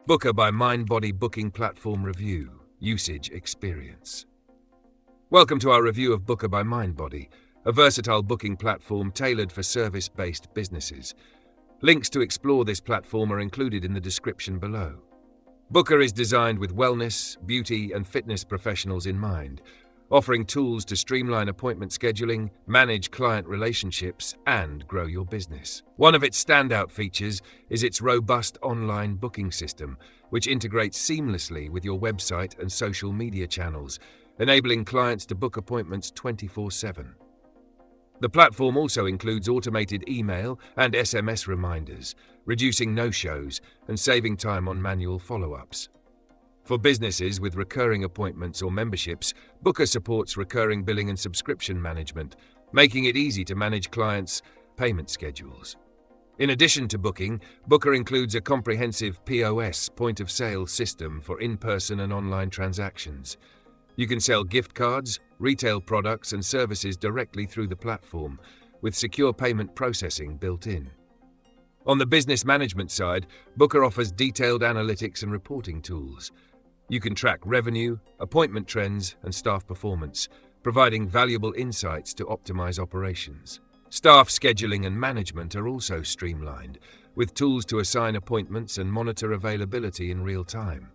Booker by Mindbody Booking Platform Review. Usage Experience. Welcome to our review of Booker by Mindbody, a versatile booking platform tailored for service-based businesses. Links to explore this platform are included in the description below. Booker is designed with wellness, beauty, and fitness professionals in mind, offering tools to streamline appointment scheduling, manage client relationships, and grow your business. One of its standout features is its robust online booking system, which integrates seamlessly with your website and social media channels, enabling clients to book appointments 24/7. The platform also includes automated email and SMS reminders, reducing no-shows and saving time on manual follow-ups. For businesses with recurring appointments or memberships, Booker supports recurring billing and subscription management, making it easy to manage clients' payment schedules. In addition to booking, Booker includes a comprehensive POS point-of-sale system for in-person and online transactions. You can sell gift cards, retail products, and services directly through the platform, with secure payment processing built in. On the business management side, Booker offers detailed analytics and reporting tools. You can track revenue, appointment trends, and staff performance, providing valuable insights to optimize operations. Staff scheduling and management are also streamlined, with tools to assign appointments and monitor availability in real time.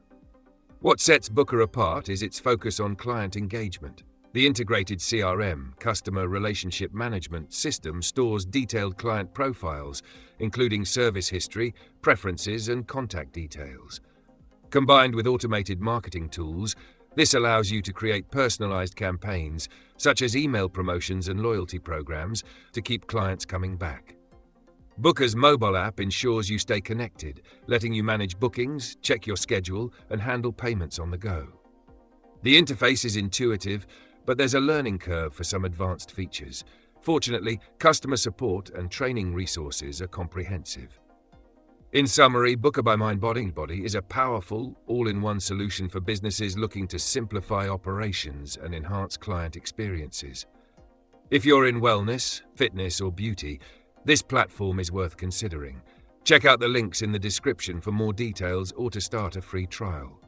What sets Booker apart is its focus on client engagement. The integrated CRM, customer relationship management system, stores detailed client profiles, including service history, preferences, and contact details. Combined with automated marketing tools, this allows you to create personalized campaigns, such as email promotions and loyalty programs, to keep clients coming back. Booker's mobile app ensures you stay connected, letting you manage bookings, check your schedule, and handle payments on the go. The interface is intuitive, but there's a learning curve for some advanced features. Fortunately, customer support and training resources are comprehensive. In summary, Booker by Mindbody is a powerful, all-in-one solution for businesses looking to simplify operations and enhance client experiences. If you're in wellness, fitness, or beauty, this platform is worth considering. Check out the links in the description for more details or to start a free trial.